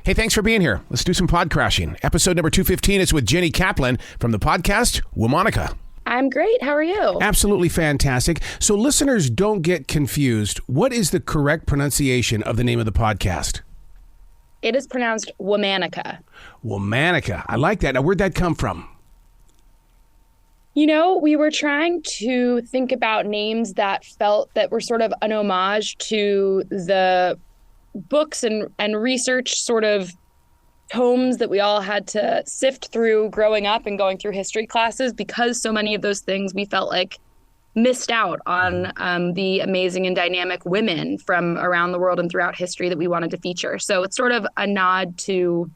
Hey, thanks for being here. Let's do some pod crashing. Episode number 215 is with Jenny Kaplan from the podcast Womanica. I'm great. How are you? Absolutely fantastic. So listeners don't get confused. What is the correct pronunciation of the name of the podcast? It is pronounced Womanica. Womanica. I like that. Now, where'd that come from? You know, we were trying to think about names that felt that were sort of an homage to the books and research sort of tomes that we all had to sift through growing up and going through history classes, because so many of those things we felt like missed out on the amazing and dynamic women from around the world and throughout history that we wanted to feature. So it's sort of a nod to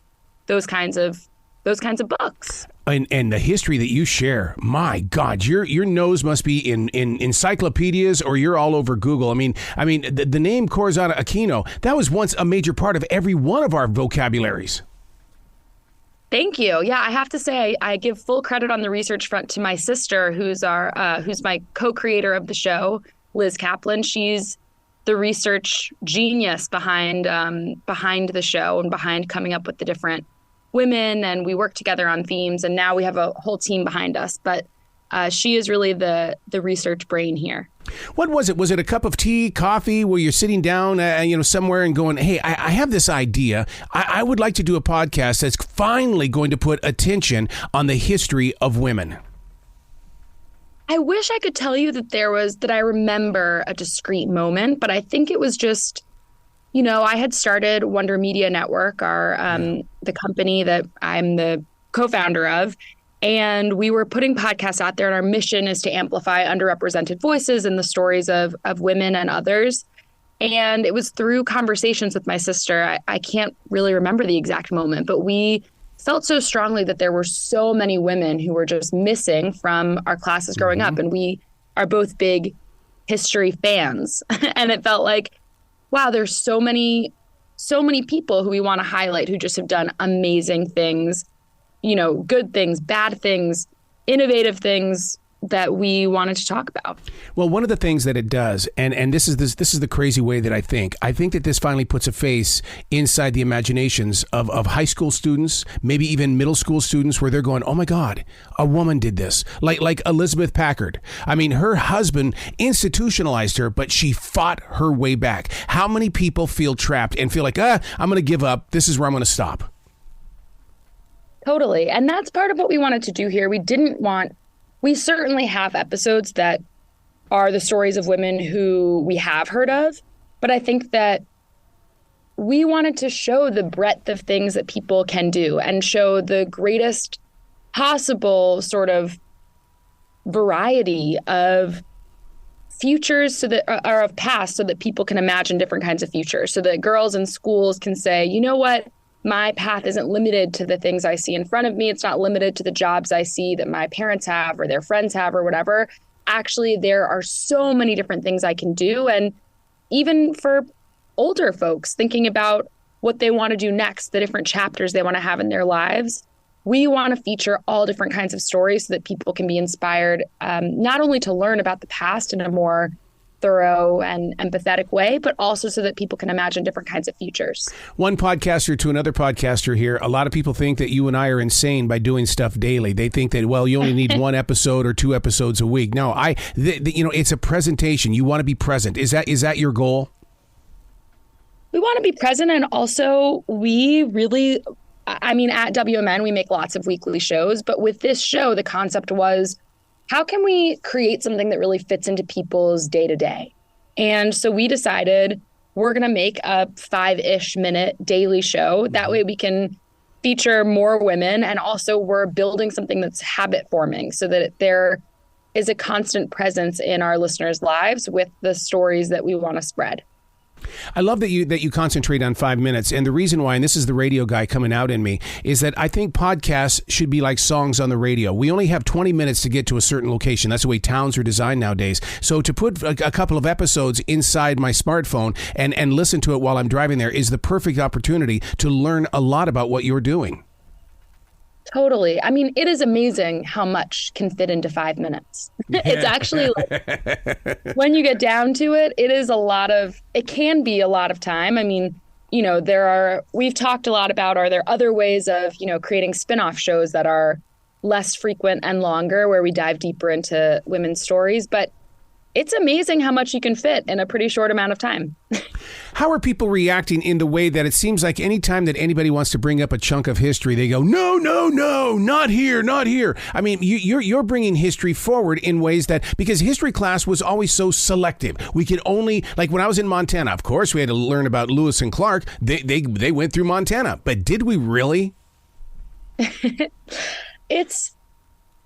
those kinds of books. And the history that you share, my God, your nose must be in encyclopedias, or you're all over Google. I mean, the name Corazon Aquino, that was once a major part of every one of our vocabularies. Thank you. Yeah, I have to say I give full credit on the research front to my sister, who's my co-creator of the show, Liz Kaplan. She's the research genius behind the show and behind coming up with the different women, and we work together on themes, and now we have a whole team behind us. But she is really the research brain here. What was it? Was it a cup of tea, coffee, where you're sitting down, somewhere and going, hey, I have this idea. I would like to do a podcast that's finally going to put attention on the history of women. I wish I could tell you that I remember a discrete moment, but I think it was just, I had started Wonder Media Network, the company that I'm the co-founder of. And we were putting podcasts out there, and our mission is to amplify underrepresented voices and the stories of women and others. And it was through conversations with my sister. I can't really remember the exact moment, but we felt so strongly that there were so many women who were just missing from our classes growing up. And we are both big history fans. And it felt like, wow, there's so many people who we want to highlight who just have done amazing things. Good things, bad things, innovative things that we wanted to talk about. Well, one of the things that it does, and this is the crazy way that I think that this finally puts a face inside the imaginations of high school students, maybe even middle school students, where they're going, oh my God, a woman did this. Like Elizabeth Packard. I mean, her husband institutionalized her, but she fought her way back. How many people feel trapped and feel like, I'm going to give up. This is where I'm going to stop. Totally. And that's part of what we wanted to do here. We certainly have episodes that are the stories of women who we have heard of, but I think that we wanted to show the breadth of things that people can do and show the greatest possible sort of variety of futures or of past, so that people can imagine different kinds of futures, so that girls in schools can say, you know what? My path isn't limited to the things I see in front of me. It's not limited to the jobs I see that my parents have or their friends have or whatever. Actually, there are so many different things I can do. And even for older folks thinking about what they want to do next, the different chapters they want to have in their lives, we want to feature all different kinds of stories so that people can be inspired, not only to learn about the past in a more thorough and empathetic way, but also so that people can imagine different kinds of futures. One podcaster to another podcaster here. A lot of people think that you and I are insane by doing stuff daily. They think that, well, you only need one episode or 2 episodes a week. No, it's a presentation. You want to be present. Is that your goal? We want to be present, and also we really, at WMN, we make lots of weekly shows, but with this show, the concept was, how can we create something that really fits into people's day-to-day? And so we decided we're going to make a 5-ish minute daily show. That way we can feature more women. And also we're building something that's habit forming, so that there is a constant presence in our listeners' lives with the stories that we want to spread. I love that you concentrate on 5 minutes. And the reason why, and this is the radio guy coming out in me, is that I think podcasts should be like songs on the radio. We only have 20 minutes to get to a certain location. That's the way towns are designed nowadays. So to put a couple of episodes inside my smartphone and listen to it while I'm driving there is the perfect opportunity to learn a lot about what you're doing. Totally. It is amazing how much can fit into 5 minutes. It's actually, when you get down to it, it can be a lot of time. we've talked a lot about, are there other ways of, creating spin-off shows that are less frequent and longer where we dive deeper into women's stories? But it's amazing how much you can fit in a pretty short amount of time. How are people reacting in the way that it seems like any time that anybody wants to bring up a chunk of history, they go, no, no, no, not here, not here. I mean, you're bringing history forward in ways that, because history class was always so selective. We could only, like when I was in Montana, of course, we had to learn about Lewis and Clark. They went through Montana. But did we really?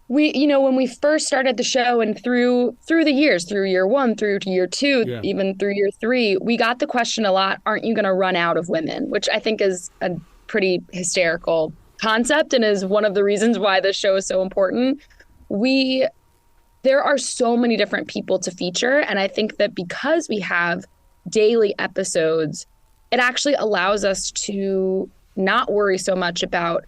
When we first started the show and through the years, through year one, through to year two, Yeah. even through year three, we got the question a lot, aren't you going to run out of women? Which I think is a pretty hysterical concept and is one of the reasons why this show is so important. There are so many different people to feature. And I think that because we have daily episodes, it actually allows us to not worry so much about,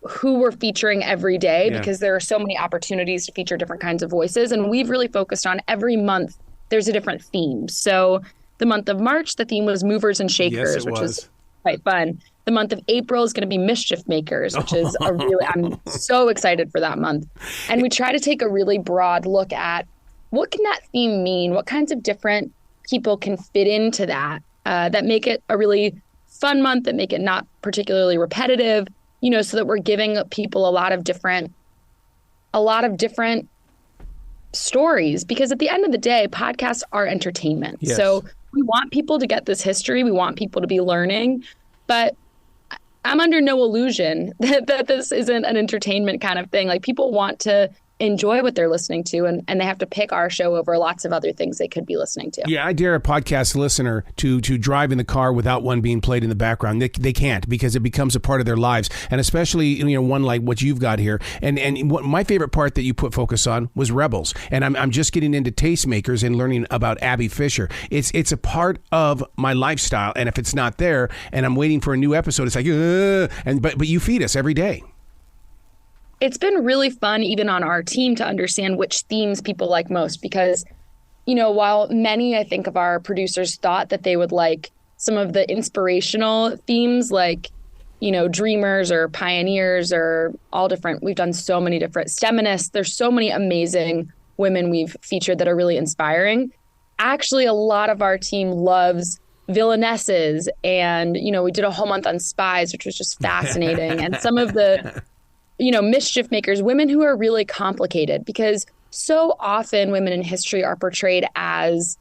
who we're featuring every day, because there are so many opportunities to feature different kinds of voices. And we've really focused on every month, there's a different theme. So the month of March, the theme was movers and shakers, Yes, which is quite fun. The month of April is going to be mischief makers, which is I'm so excited for that month. And we try to take a really broad look at what can that theme mean? What kinds of different people can fit into that make it a really fun month, that make it not particularly repetitive, so that we're giving people a lot of different stories. Because at the end of the day, podcasts are entertainment. Yes. So we want people to get this history. We want people to be learning. But I'm under no illusion that this isn't an entertainment kind of thing. Like, people want to enjoy what they're listening to, and they have to pick our show over lots of other things they could be listening to. Yeah, I dare a podcast listener to drive in the car without one being played in the background. They can't, because it becomes a part of their lives, and especially one like what you've got here. And what my favorite part that you put focus on was Rebels, and I'm just getting into tastemakers and learning about Abby Fisher. It's a part of my lifestyle, and if it's not there, and I'm waiting for a new episode, it's like but you feed us every day. It's been really fun, even on our team, to understand which themes people like most, because, while many, I think, of our producers thought that they would like some of the inspirational themes, like, dreamers or pioneers or all different. We've done so many different STEMinists. There's so many amazing women we've featured that are really inspiring. Actually, a lot of our team loves villainesses. And, we did a whole month on spies, which was just fascinating. And some of the mischief makers, women who are really complicated, because so often women in history are portrayed as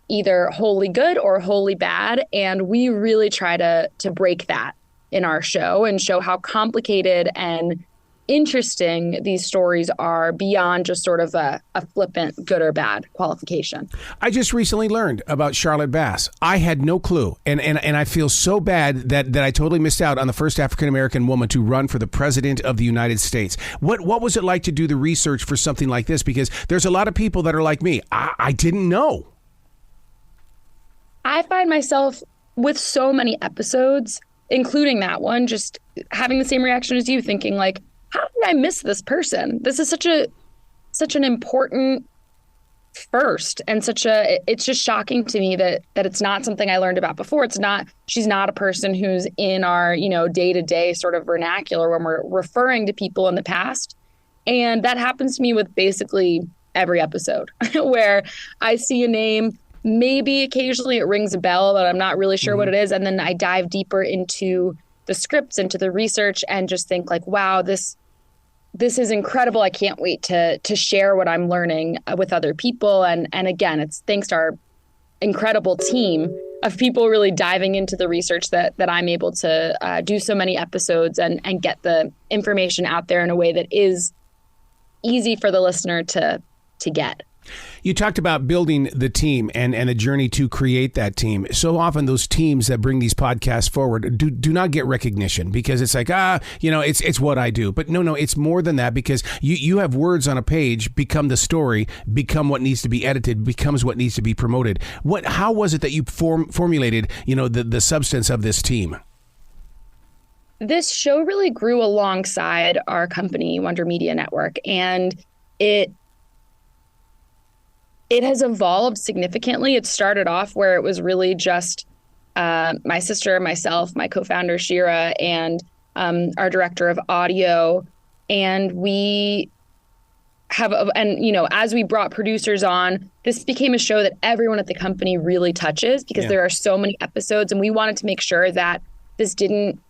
either wholly good or wholly bad. And we really try to break that in our show and show how complicated and interesting these stories are beyond just sort of a flippant good or bad qualification. I just recently learned about Charlotte Bass. I had no clue. And I feel so bad that I totally missed out on the first African-American woman to run for the president of the United States. What was it like to do the research for something like this? Because there's a lot of people that are like me. I didn't know. I find myself with so many episodes, including that one, just having the same reaction as you, thinking like, how did I miss this person? This is such an important first, and it's just shocking to me that it's not something I learned about before. She's not a person who's in our, day-to-day sort of vernacular when we're referring to people in the past. And that happens to me with basically every episode where I see a name, maybe occasionally it rings a bell, but I'm not really sure what it is. And then I dive deeper into the scripts, into the research, and just think like, wow, this is incredible. I can't wait to share what I'm learning with other people. And again, it's thanks to our incredible team of people really diving into the research that I'm able to do so many episodes and get the information out there in a way that is easy for the listener to get. You talked about building the team and the journey to create that team. So often those teams that bring these podcasts forward do not get recognition, because it's like, it's what I do. But no, it's more than that, because you have words on a page become the story, become what needs to be edited, becomes what needs to be promoted. How was it that you formulated, the substance of this team? This show really grew alongside our company, Wonder Media Network, and it It has evolved significantly. It started off where it was really just my sister, myself, my co-founder Shira, and our director of audio. And we have, and as we brought producers on, this became a show that everyone at the company really touches because there are so many episodes, and we wanted to make sure that this didn't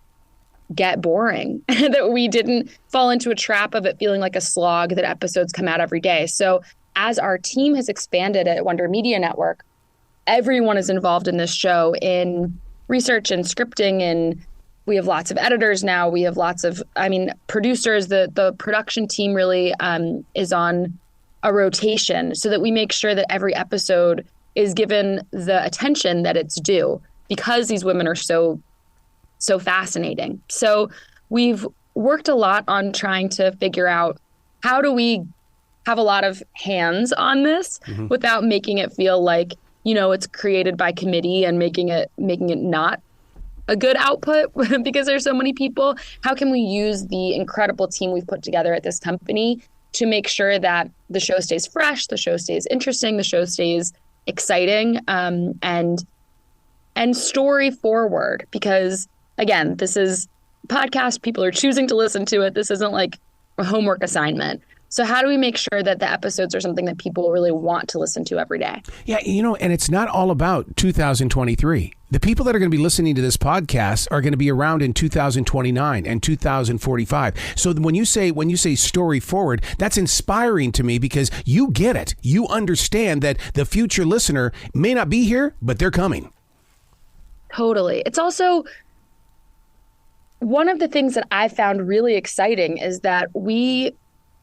get boring, that we didn't fall into a trap of it feeling like a slog that episodes come out every day. So as our team has expanded at Wonder Media Network, everyone is involved in this show in research and scripting, and we have lots of editors now. We have lots of, producers. The production team really is on a rotation so that we make sure that every episode is given the attention that it's due because these women are so fascinating. So we've worked a lot on trying to figure out how do we have a lot of hands on this without making it feel like, it's created by committee and making it not a good output because there's so many people. How can we use the incredible team we've put together at this company to make sure that the show stays fresh, the show stays interesting, the show stays exciting, and story forward? Because again, this is a podcast. People are choosing to listen to it. This isn't like a homework assignment. So how do we make sure that the episodes are something that people really want to listen to every day? Yeah, and it's not all about 2023. The people that are going to be listening to this podcast are going to be around in 2029 and 2045. So when you say story forward, that's inspiring to me because you get it. You understand that the future listener may not be here, but they're coming. Totally. It's also one of the things that I found really exciting is that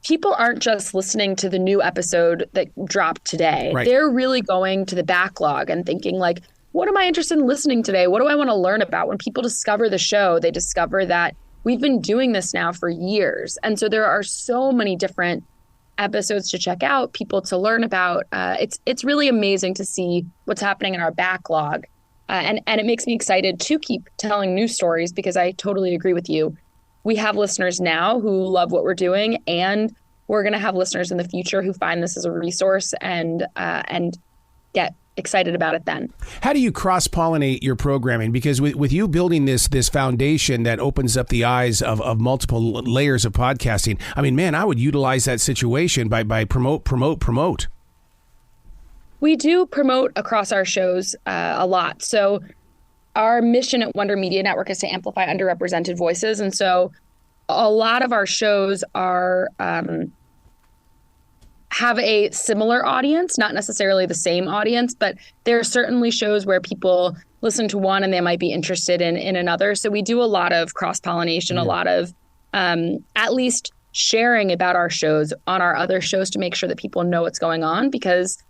people aren't just listening to the new episode that dropped today. Right. They're really going to the backlog and thinking like, what am I interested in listening today? What do I want to learn about? When people discover the show, they discover that we've been doing this now for years. And so there are so many different episodes to check out, people to learn about. It's really amazing to see what's happening in our backlog. And it makes me excited to keep telling new stories because I totally agree with you. We have listeners now who love what we're doing, and we're going to have listeners in the future who find this as a resource and get excited about it then. How do you cross-pollinate your programming? Because with you building this foundation that opens up the eyes of multiple layers of podcasting, I would utilize that situation by promote. We do promote across our shows a lot. So our mission at Wonder Media Network is to amplify underrepresented voices. And so a lot of our shows are have a similar audience, not necessarily the same audience, but there are certainly shows where people listen to one and they might be interested in another. So we do a lot of cross-pollination, a lot of at least sharing about our shows on our other shows to make sure that people know what's going on. Because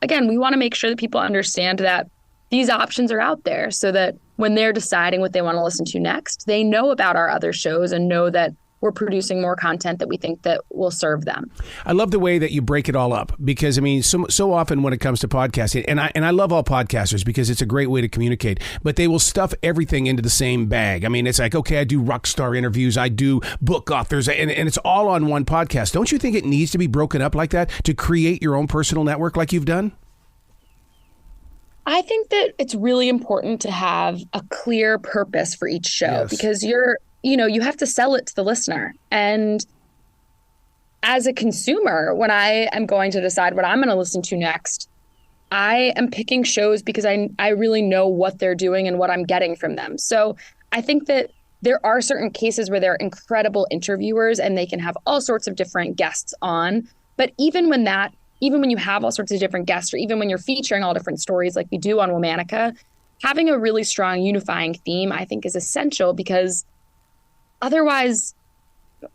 again, we want to make sure that people understand that these options are out there so that when they're deciding what they want to listen to next, they know about our other shows and know that we're producing more content that we think that will serve them. I love the way that you break it all up because, so often when it comes to podcasting, and I love all podcasters because it's a great way to communicate, but they will stuff everything into the same bag. It's like, okay, I do rock star interviews, I do book authors, and it's all on one podcast. Don't you think it needs to be broken up like that to create your own personal network like you've done? I think that it's really important to have a clear purpose for each show because you have to sell it to the listener. And as a consumer, when I am going to decide what I'm going to listen to next, I am picking shows because I really know what they're doing and what I'm getting from them. So I think that there are certain cases where they're incredible interviewers and they can have all sorts of different guests on. But even when you have all sorts of different guests, or even when you're featuring all different stories like we do on Womanica, having a really strong unifying theme, I think, is essential because otherwise,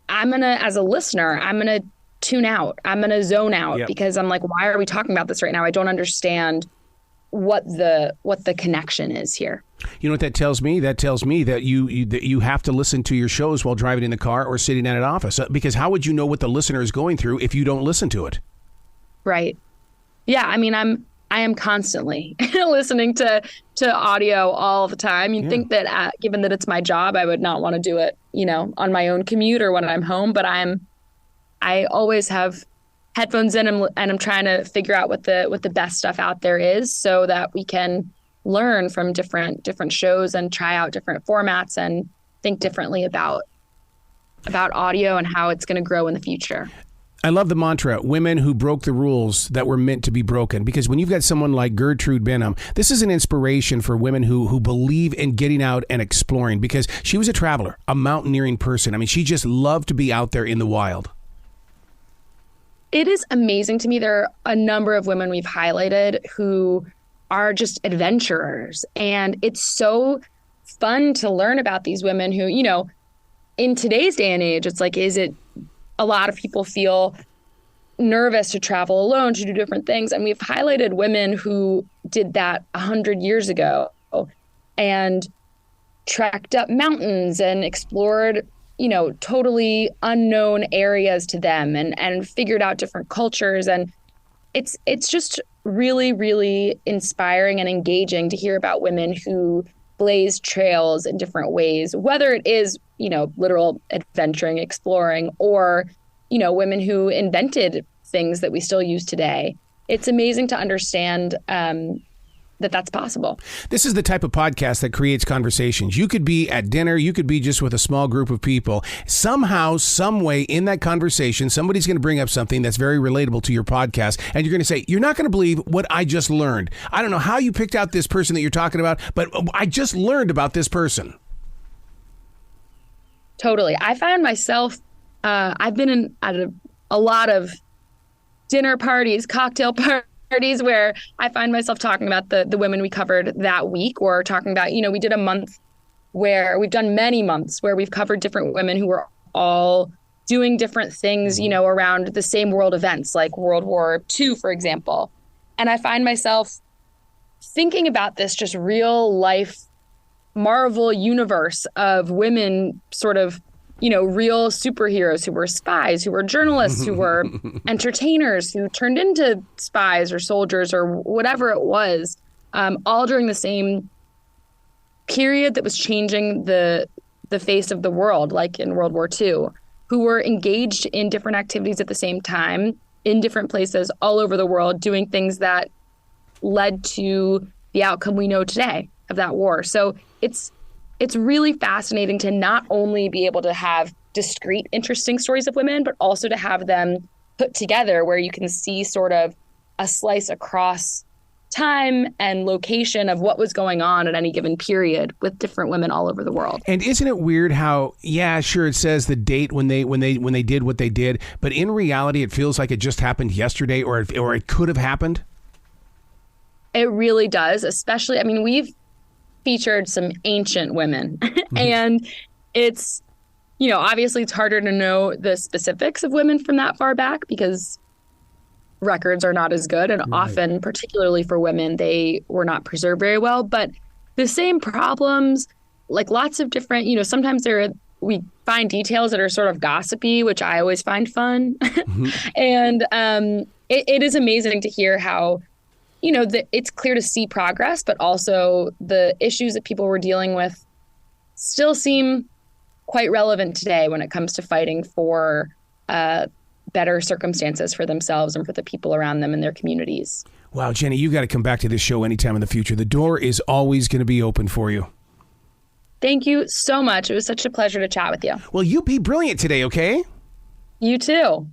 as a listener, I'm going to tune out. I'm going to zone out because I'm like, why are we talking about this right now? I don't understand what the connection is here. You know what that tells me? That tells me that you have to listen to your shows while driving in the car or sitting at an office because how would you know what the listener is going through if you don't listen to it? Right. Yeah. I am constantly listening to audio all the time. You'd think that given that it's my job, I would not want to do it, on my own commute or when I'm home. But I always have headphones in and I'm trying to figure out what the best stuff out there is so that we can learn from different shows and try out different formats and think differently about audio and how it's going to grow in the future. I love the mantra, women who broke the rules that were meant to be broken. Because when you've got someone like Gertrude Benham, this is an inspiration for women who believe in getting out and exploring, because she was a traveler, a mountaineering person. I mean, she just loved to be out there in the wild. It is amazing to me. There are a number of women we've highlighted who are just adventurers. And it's so fun to learn about these women who, you know, in today's day and age, it's like, a lot of people feel nervous to travel alone, to do different things. And we've highlighted women who did that 100 years ago and trekked up mountains and explored, you know, totally unknown areas to them and figured out different cultures. And it's just really, really inspiring and engaging to hear about women who blaze trails in different ways, whether it is, you know, literal adventuring, exploring, or, you know, women who invented things that we still use today. It's amazing to understand that that's possible. This is the type of podcast that creates conversations. You could be at dinner, you could be just with a small group of people. Somehow, some way in that conversation, somebody's going to bring up something that's very relatable to your podcast, and you're going to say, you're not going to believe what I just learned. I don't know how you picked out this person that you're talking about, but I just learned about this person. Totally. I found myself, I've been at a lot of dinner parties, cocktail parties where I find myself talking about the women we covered that week, or talking about, you know, we did a month where we've done many months where we've covered different women who were all doing different things, you know, around the same world events, like World War II, for example. And I find myself thinking about this just real life Marvel universe of women, sort of, you know, real superheroes who were spies, who were journalists, who were entertainers, who turned into spies or soldiers or whatever it was, all during the same period that was changing the face of the world, like in World War II, who were engaged in different activities at the same time, in different places all over the world, doing things that led to the outcome we know today of that war. So it's really fascinating to not only be able to have discrete, interesting stories of women, but also to have them put together where you can see sort of a slice across time and location of what was going on at any given period with different women all over the world. And isn't it weird how, yeah, sure, it says the date when they did what they did, but in reality, it feels like it just happened yesterday, or it could have happened? It really does, especially, I mean, we've featured some ancient women and it's, you know, obviously it's harder to know the specifics of women from that far back because records are not as good, and often, particularly for women, they were not preserved very well. But the same problems, like lots of different, you know, sometimes we find details that are sort of gossipy, which I always find fun. And it is amazing to hear how, you know, it's clear to see progress, but also the issues that people were dealing with still seem quite relevant today when it comes to fighting for better circumstances for themselves and for the people around them and their communities. Wow, Jenny, you've got to come back to this show anytime in the future. The door is always going to be open for you. Thank you so much. It was such a pleasure to chat with you. Well, you be brilliant today, okay? You too.